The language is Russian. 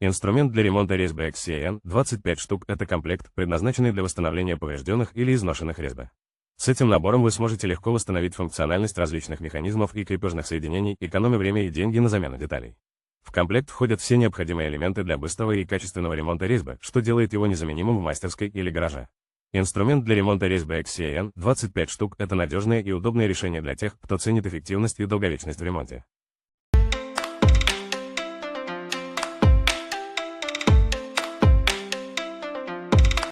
Инструмент для ремонта резьбы XCN 25 штук – это комплект, предназначенный для восстановления поврежденных или изношенных резьбы. С этим набором вы сможете легко восстановить функциональность различных механизмов и крепежных соединений, экономя время и деньги на замену деталей. В комплект входят все необходимые элементы для быстрого и качественного ремонта резьбы, что делает его незаменимым в мастерской или гараже. Инструмент для ремонта резьбы XCN 25 штук – это надежное и удобное решение для тех, кто ценит эффективность и долговечность в ремонте.